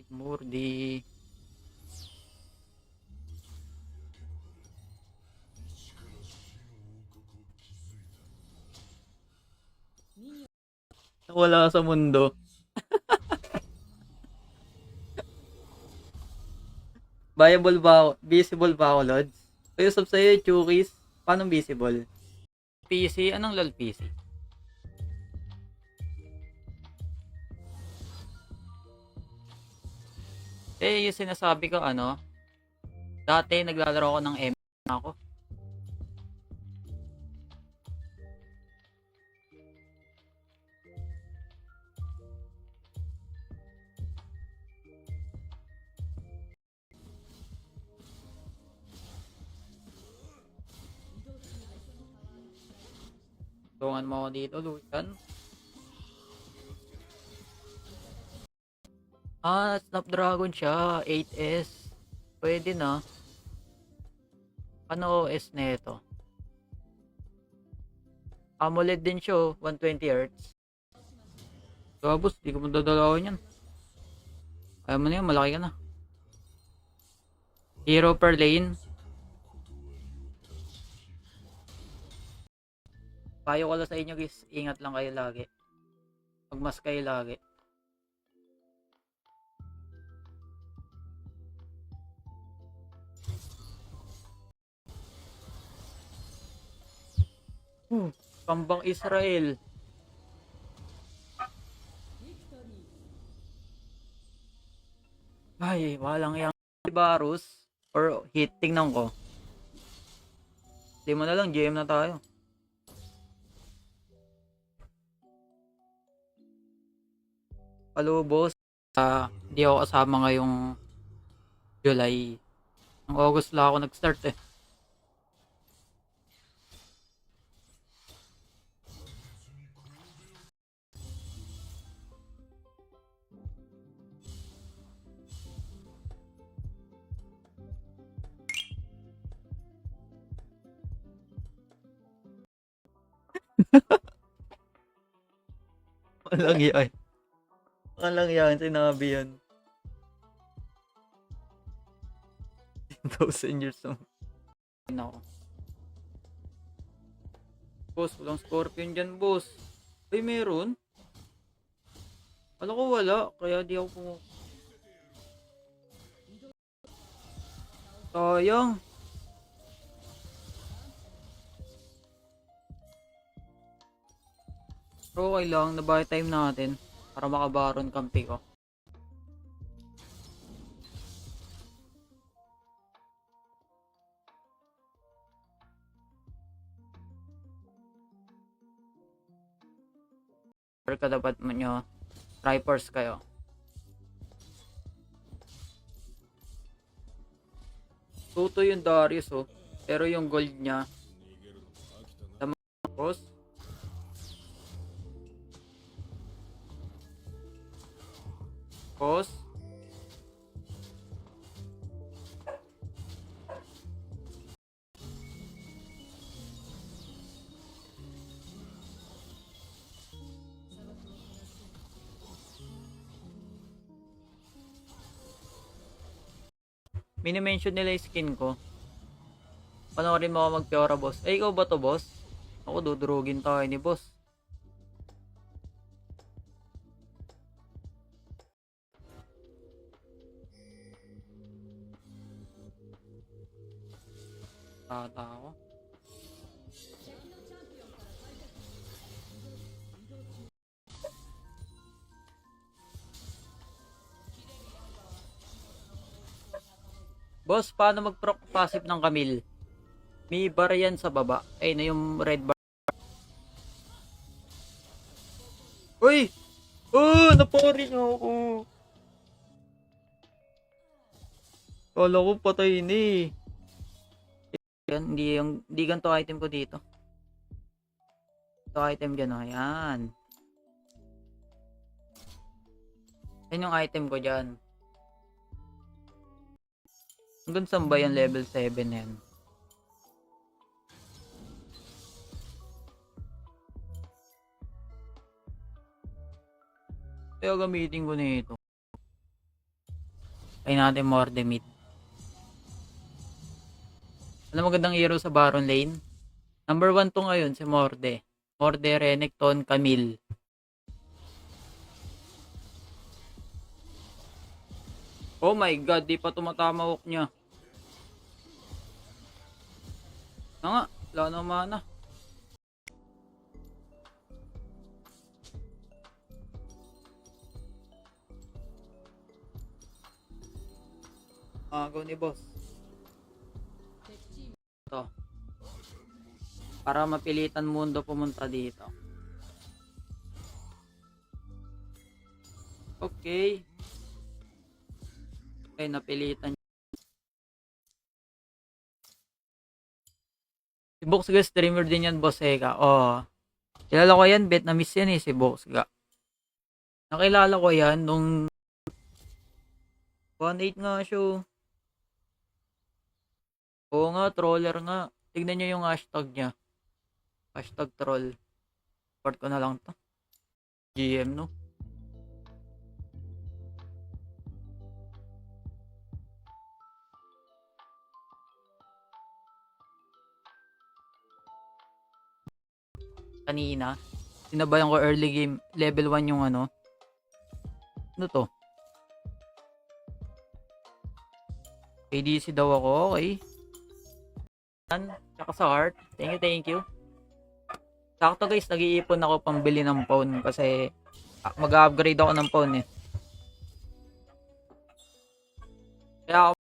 Murdi. Wala sa mundo. Viable ba ako? Visible ba ako, Lods? Kayo sub sa'yo, Chukis. Paano visible? PC? Anong LOL PC? Yung sinasabi ko, dati naglalaro ako ng M ako. Tungan mo ako dito, Lucian. Snapdragon siya. 8S. Pwede na. Ano OS nito? AMOLED din siya, 120Hz. Tapos, di ko madadalawin yan. Ayaw mo na yun, malaki ka na. Hero per lane. Payo ko lang sa inyo guys, ingat lang kayo lagi. Magmas kayo lagi. Kambang Israel. Ay, walang yang Barus or hit. Tingnan ko. Di mo na lang, GM na tayo. Palubos. Di ako kasama ngayong July. Ang August lang ako nag-start eh. Walang yan. Walang yan, sinabi yan. 10,000 years old. Ako. Boss, walang scorpion dyan, boss. Ay, meron? Wala ko wala, kaya di ako pumunta. Sayang. Pero okay lang, na-buy time natin para makabaron kampi ko. Pero dapat mo nyo, Tripers kayo. Tuto yung Darius oh, pero yung gold niya, tapos, Pos. Mini-mention nila yung skin ko. Panoorin mo ako mag-Fiora, boss. Eh, ikaw ba to, boss? Ako, dudurugin tayo ni boss. Tata ako. Boss, paano mag-proc passive ng Camille? May bar yan sa baba. Ay, na yung red bar. Uy! Oh, napori niyo ako. Kala ko patay na eh. Yan, hindi ganito item ko dito. Ito item dyan, oh. Ayan. Yan yung item ko dyan. Hanggang saan ba yan? Level 7 yan. Kaya gamitin ko nito. Kaya natin Morde mid. Ano magandang hero sa Baron lane? Number 1 to ngayon si Morde. Morde, Renekton, Camille. Oh my god, di pa tumatama hook niya. Na nga, wala na mana. Go ni boss. Ito. Para mapilitan mundo pumunta dito. Okay. Okay, napilitan. Si Boxga streamer din yan, boss Eka. Oh. Kilala ko yan, Vietnamese yan si Boxga. Nakilala ko yan nung 1.8 nga siya. Oo nga, troller nga. Tignan nyo yung hashtag niya. Hashtag troll. Report ko na lang to. GM, no? Kanina. Sinabayan ko early game. Level 1 yung ano. Ano to? ADC daw ako. Okay. Tsaka sa heart. Thank you. Sakto guys, nag-iipon ako pambili ng phone kasi mag-upgrade ako ng phone eh. Kaya ako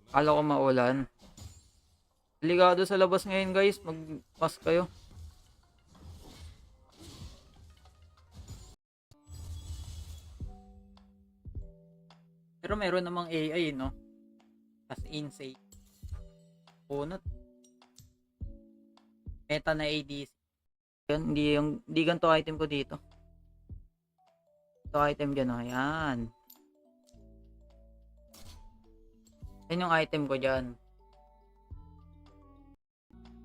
kala ko maulan. Delikado sa labas ngayon guys, mag-pass kayo. Pero meron namang AI, no? As insane. Punot. Meta na ADC. Yan, hindi ganito item ko dito. Ito item dyan, oh. Yan. Yan yung item ko dyan.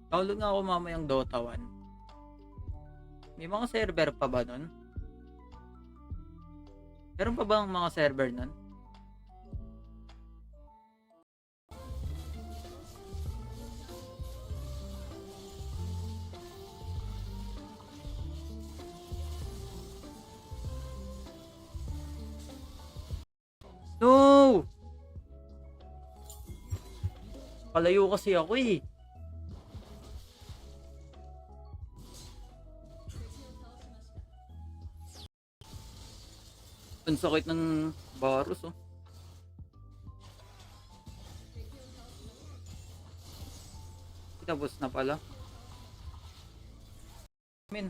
Download nga ako mamayang Dota 1. May mga server pa ba nun? Meron pa ba mga server nun? No! Palayo kasi ako eh. Ang sakit ng Varus oh. Tapos na pala. Min.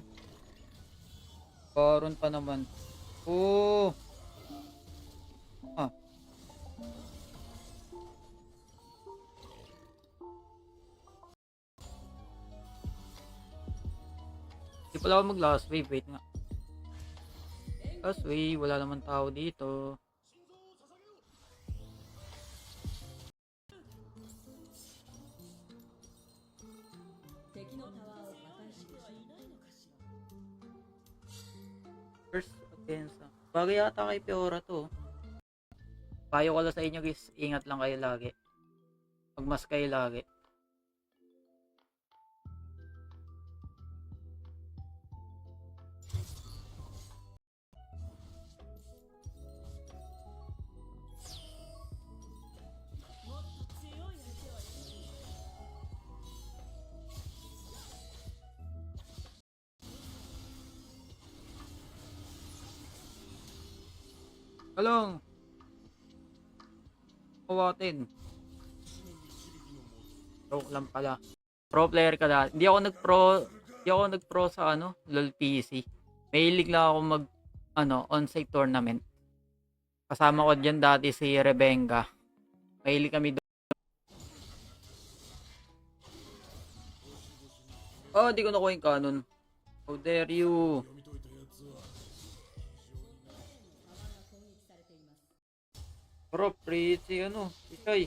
Baron pa naman. Oh. Ah. Di pala ako mag last wave. Wait nga. Last wave. Wala naman tao dito. First offense. Bagay yata kay Fiora to. Payo ko lang sa inyo guys. Ingat lang kayo lagi. Magmas kayo lagi. Halong. Kawatin. Joke lang pala. Pro player ka dati. Hindi ako nag-pro sa LoL PC. Mahilig lang ako mag on-site tournament. Kasama ko diyan dati si Rebenga. Mahilig kami doon. Oh, di ko nakuha yung canon. How dare you? Bro, pre, si ano, si Shai.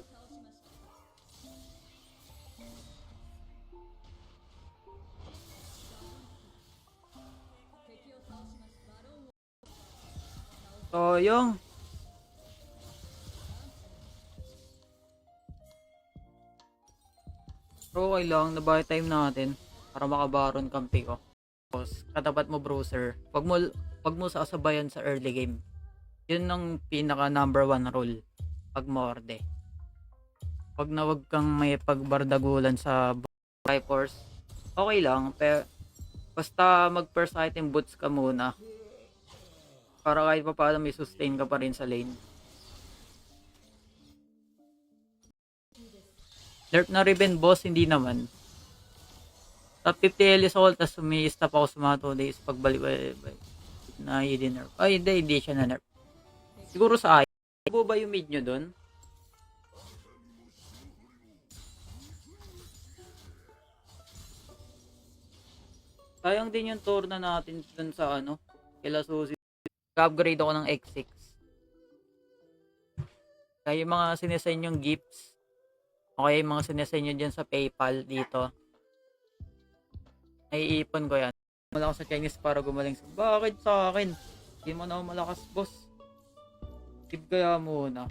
Sayang. Bro, okay lang, nabuy time natin para makabaron kampi ko. Tapos, katapat mo bruiser. Wag mo sasabayan sa early game. Yun ang pinaka number one rule. Pag morde. Wag kang may pagbardagulan sa Force. Okay lang, pero basta mag first item boots ka muna. Para kahit pa paano may sustain ka pa rin sa lane. Lerp na Riven boss, hindi naman. Top 50 Elias all, tas umi-stop ako sa mga 2 days. Pagbalik na i-nerf. Ay, hindi siya na nerf. Siguro sa ay. Ibo ba yung mid nyo dun? Sayang din yung tour na natin dun sa ano, kila Susi. Ka-upgrade ako ng X6. Kaya yung mga sinesend yung gifts, o kaya yung mga sinesend nyo dyan sa PayPal dito, naiipon ko yan. Wala ako sa Chinese para gumaling sa, bakit sa akin? Hindi mo na ako malakas, boss. Tip kaya muna.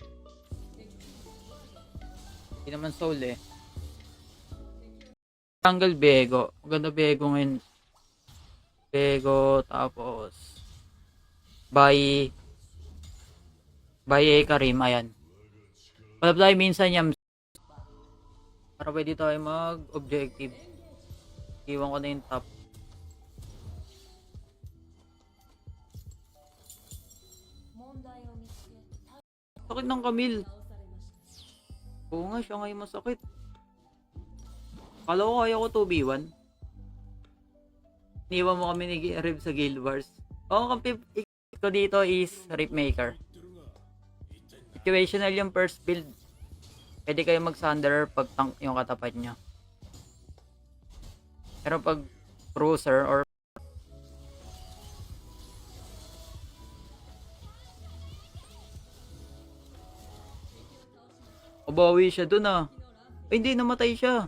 Hindi naman soul eh. Jungle Bego. Maganda Bego ngayon. Bego, tapos by Karim, ayan. Palabday minsan yan para pwede tayo mag-objective. Iwan ko na yung top. Sakit ng Camille. Oo nga, siya ngayon masakit. Kala ko kaya ko 2v1. Iniwan mo kami ni Rib sa Guild Wars. Oo, kampi ko dito is Rip Maker. Situational yung first build. Pwede kayo mag-Sunderer pag tank yung katapat nyo. Pero pag Cruiser or bawi siya dun ah. Ay, hindi, namatay siya.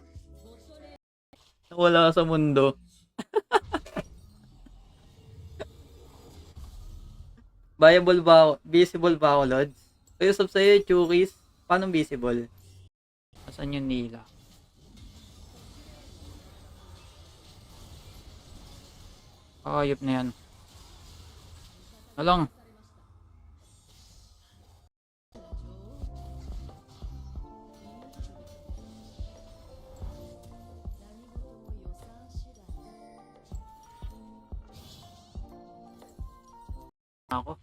Wala sa mundo. Viable ba ako? Visible ba ako, Lods? Ay, usap sa'yo, Chukis. Paano visible? Asan yung nila? Ayop na yan. Alang. Ako.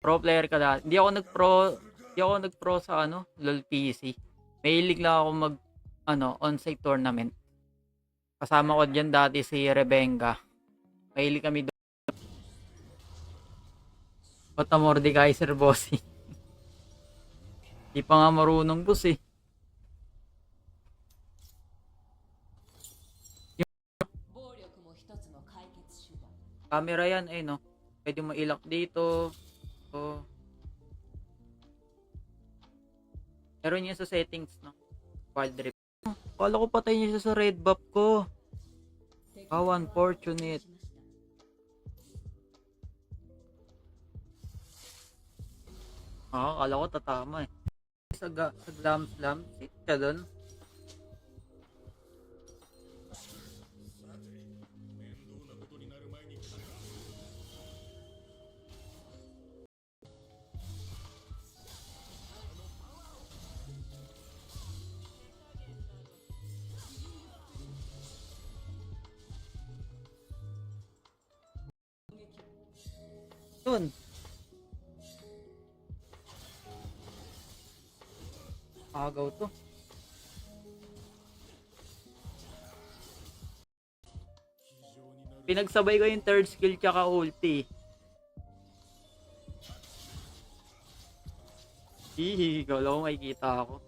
Pro player ka dati. Hindi ako nag-pro sa ano, LoL PC. Mahilig lang ako mag on-site tournament. Kasama ko diyan dati si Rebenga. Mahilig kami doon. Patamor di Kaiser Bossy. Di pa nga marunong boss eh. Camera yan eh no. Pwede mo ilak dito. So, meron yan sa settings no. Wild Rip. Kala ko patay niya siya sa red buff ko. How unfortunate. Kala ko tatama eh. Sa glam slam. Sit ka dun. Yun. Agaw to. Pinagsabay ko yung third skill tsaka ulti. Hihi, kala ko makikita ako.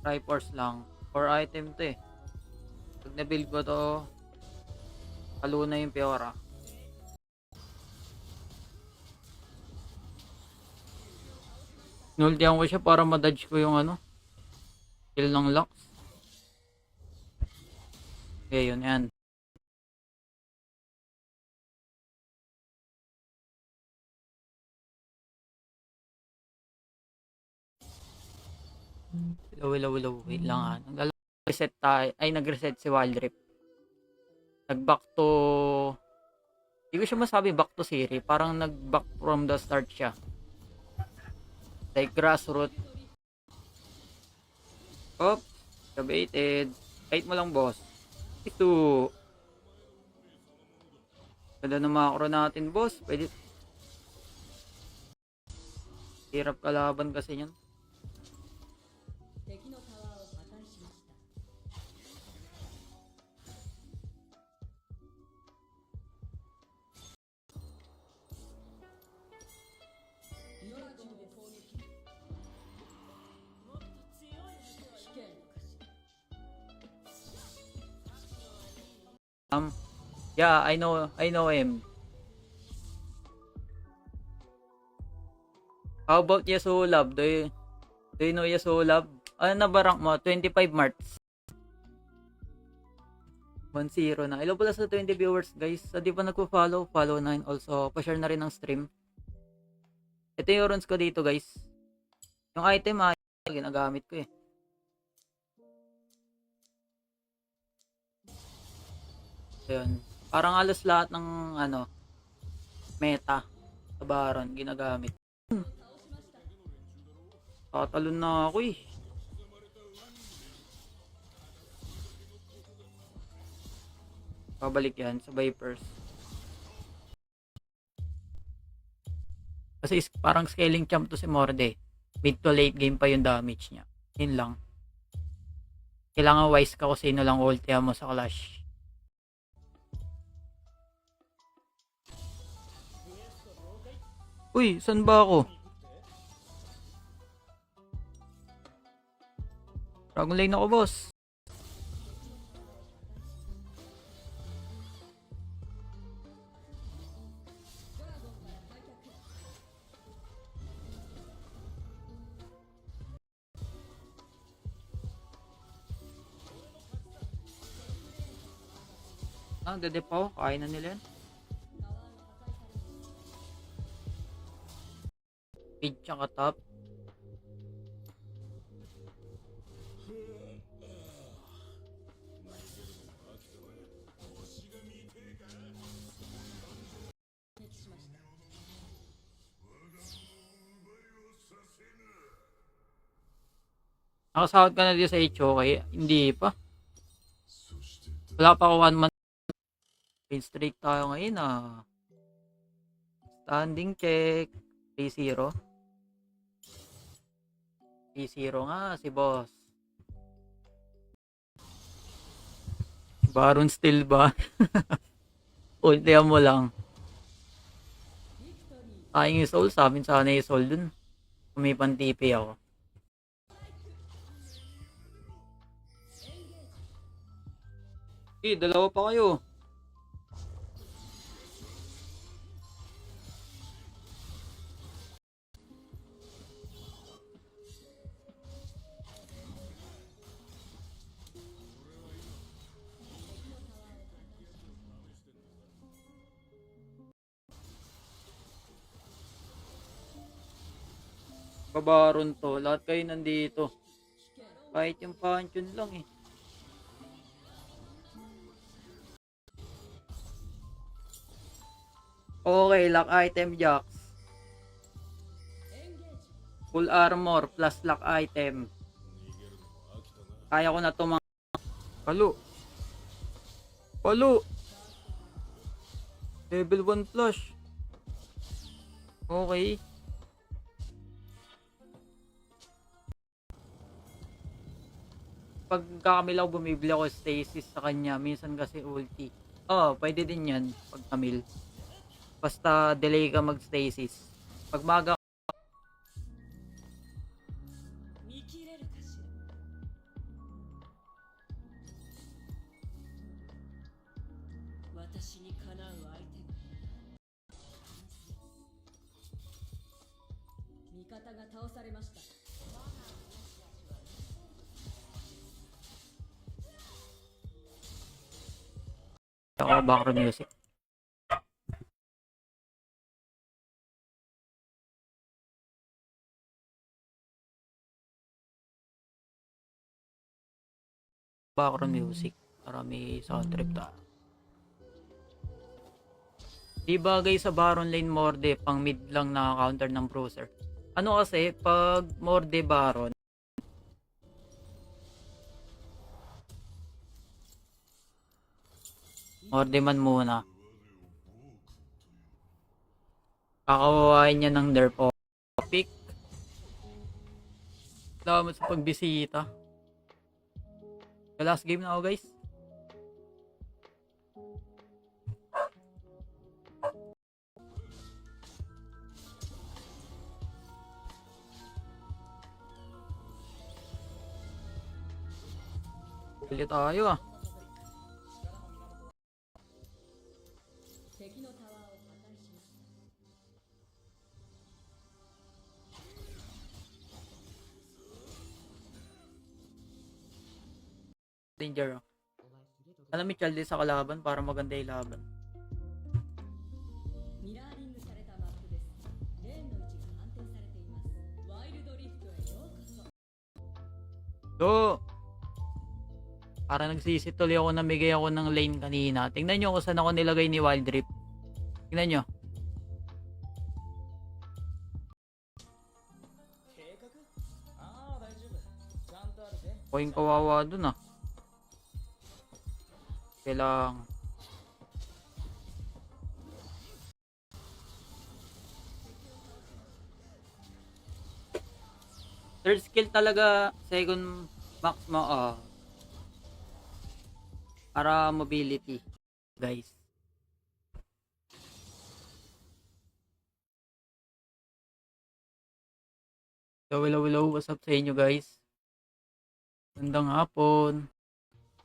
Triforce lang. 4 item to eh. Pag na-build ko to, halo na yung Fiora. Nultihan ko siya para ma-dodge ko yung ano, kill ng Lux. Okay, yun yan. Ilaw. Wait lang ha. Nag-reset tayo. Ay, nag-reset si Wildrip. Nag-back to... Hindi ko siya masabi back to Siri. Parang nag-back from the start siya. Like grassroot. Oops. Kabaited. Bait mo lang, boss. Ito. Ganda ng macro natin, boss. Pwede. Hirap kalaban kasi yan. Yeah, I know him. How about Yasuo Love? Do you know Yasuo Love? Ano na ba rank mo? 25 Marts. 1-0 na. Hello pala sa 20 viewers, guys. Sa di pa nagpo-follow, follow na rin. Also, pa-share na rin ng stream. Ito yung runes ko dito, guys. Yung item, ginagamit ko eh. Ayun. Parang alos lahat ng meta sa Baron ginagamit. Tatalon na ako eh. Pabalik yan sa Vipers. Kasi parang scaling champ to si Morde. Mid to late game pa yung damage niya. Yun lang. Kailangan wise ka kung sino lang ulti mo sa clash. Uy, saan ba ako? Dragon lane ako, boss. Dede pa ako. Kain na nila yan. Mid tsaka top. Nakasahod ka na dito sa HOK? Hindi pa. Wala pa ako 1 month. Win streak tayo ngayon Standing check. 3-0. 3-0 nga si boss. Baron still ba? Ultihan mo lang. Sayang yung soul. Sa amin sana yung soul dun. Kumipan TP ako. Dalawa pa kayo. Babaron to. Lahat kayo nandito. Kahit yung Pantheon lang eh. Okay, lock item Jax. Full armor plus lock item. Kaya ko na to mga... Palo. Level 1 flush. Okay. Pag kakamilaw bumibili ako stasis sa kanya. Minsan kasi ulti. Pwede din yan pag kamil. Basta delay ka mag stasis. Pag maga 私にかなう相手が味方が倒されました。 Ako background music. Background music para may sound trip ta. Di bagay sa Baron Lane Morde, pang mid lang na counter ng Bruiser. Ano kasi, pag Morde Baron, Morde man muna. Kakawain niya ng nerf o pick. Salamat sa pagbisita. The last game na ako guys. Pili tayo ah. 敵のタワーを破壊しました。 Danger ah. Alam mo Charlie sa kalaban para maganda yung laban. ミラーリングされたマップです。レーンの位置が反転されています。ワイルドリフトへようこそ。 So, para nagsisi tuloy ako, namigay ako ng lane kanina. Tingnan nyo kung saan ako nilagay ni Wild Rift. Tingnan nyo. O yung kawawa dun ah. Kailang third skill talaga, second max mo para mobility guys. So hello, what's up sa inyo guys? Gandang hapon.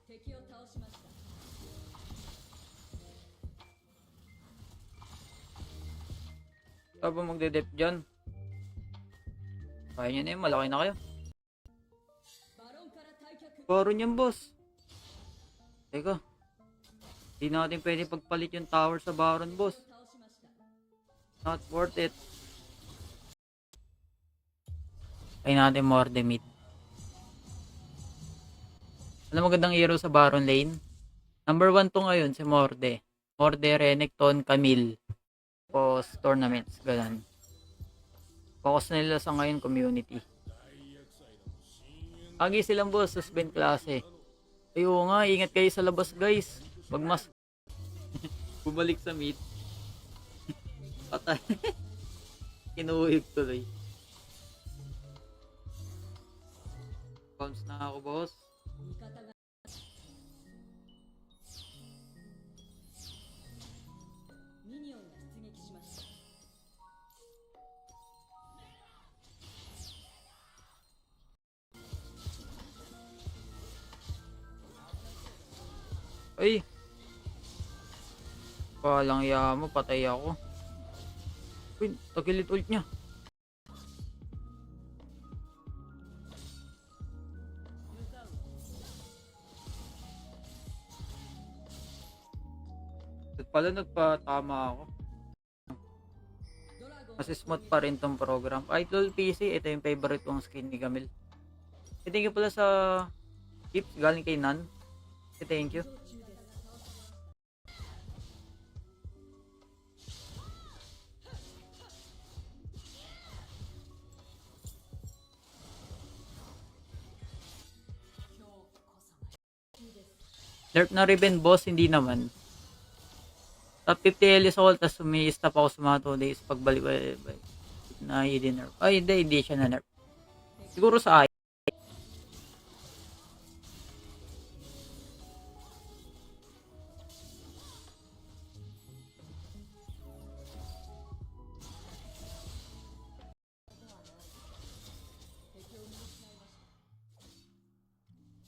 敵を倒しました。 Saan ba magde-dep dyan? Kaya nyo na yun, malaki na kayo. バロンから退却。 Baron yan boss. Teka, di natin pwede pagpalit yung tower sa Baron boss. 倒しました。 Not worth it. Kaya natin Morde mid. Alam mo magandang hero sa Baron lane? Number 1 to ngayon si Morde. Morde, Renekton, Camille. Post tournaments, ganun. Focus na nila sa ngayon community. Agi silang boss, suspend klase. Ayo nga, ingat kayo sa labas guys. Pag mas bumalik sa meet. Patay. Kinuhig tuloy. Bounce na ako boss. 味方がミニオンが出撃しました。 Ay! Palang ya mo, patay ako. Uy, tagilid ult niya. At pala nagpatama ako. ドラゴン Mas smooth pa rin tong program. Idol PC, ito yung favorite kong skin ni Gamil. Thank you pala sa tips galing kay Nan. Thank you. 中です。 Nerf na Riven boss, hindi naman. Top 50 Elisol, tas sumi-stop ako sa mga 2 days pagbalik na i-nerf. Ay, hindi siya na nerf. Siguro sa ay.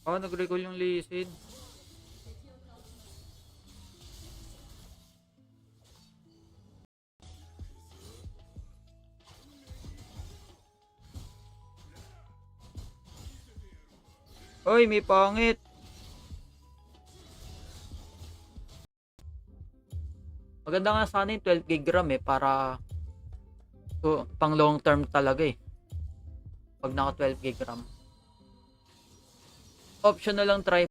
Oh, nag-recall yung Lee Sin. Oy, may pangit. Maganda nga sana yung 12 gig RAM para pang long term talaga pag naka 12 gig RAM. Option na lang try.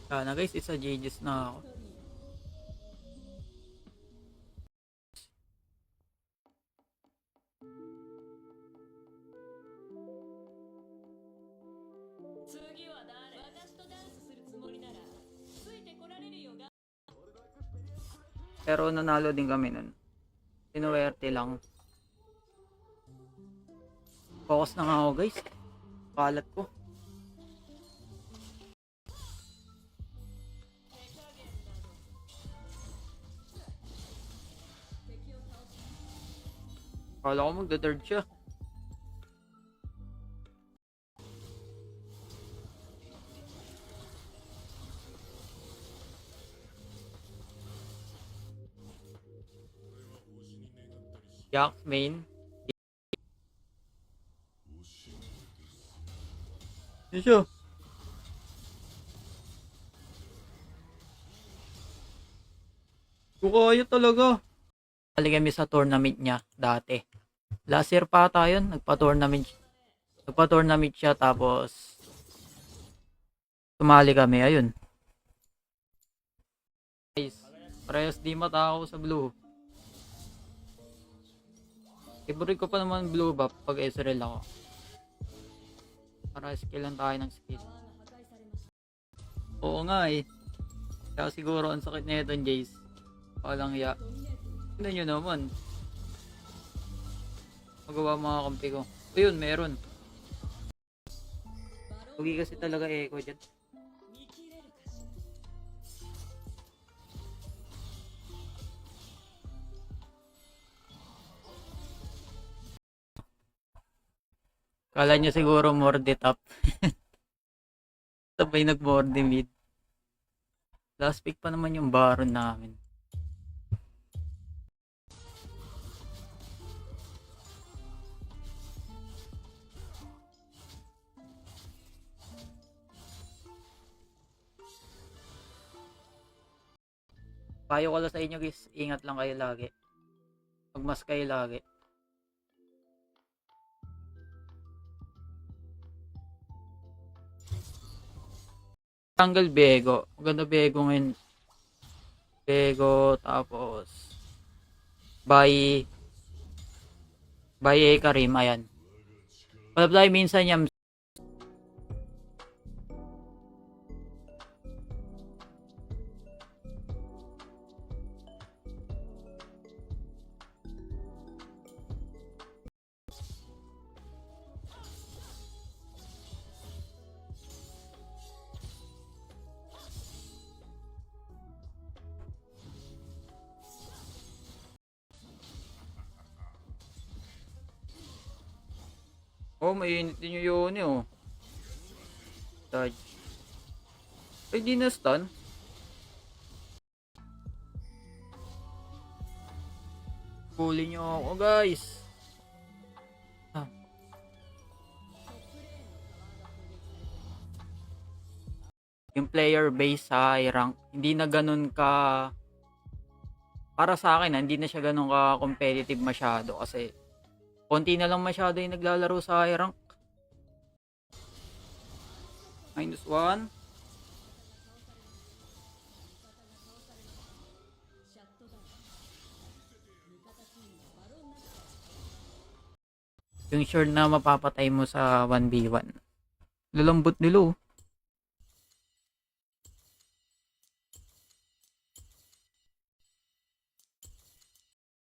Na guys, isa GG's na ako. Pero nanalo din kami nun. Sinuwerte lang. Focus na nga ako guys. Kalat ko. Kala ko magda-third siya. Jack main. Yun siya. Kaya talaga. Bali kami sa tournament niya dati. Last year pa ata yun. Nagpa-tournament siya tapos sumali kami. Ayun. Guys, parehas di mata ako sa blue. Favorite ko pa naman blue buff pag Ezreal ako. Para skill lang tayo ng skill. Oo nga Kaya siguro ang sakit na itong Jace. Walang ya. Tignan nyo naman. Magawa mga kampi ko. Ayun, meron. Huwag kasi talaga echo dyan. Kala nyo siguro morde top. Sabay nag-morde mid. Last pick pa naman yung baron namin. Payo ko lang sa inyo guys, ingat lang kayo lagi. Magmas kayo lagi. Jungle Bego. Maganda Bego ngayon. Bego tapos by Karim, ayan. Palabday minsan yan. Oh, mainit din yung yun Dodge. Ay, di na stun. Huli nyo ako, guys. Yung player base sa high rank, hindi na ganun ka... Para sa akin, hindi na siya ganun ka competitive masyado kasi konti na lang masyado yung naglalaro sa high rank. -1. Yung sure na mapapatay mo sa 1v1. Lalambot nilo.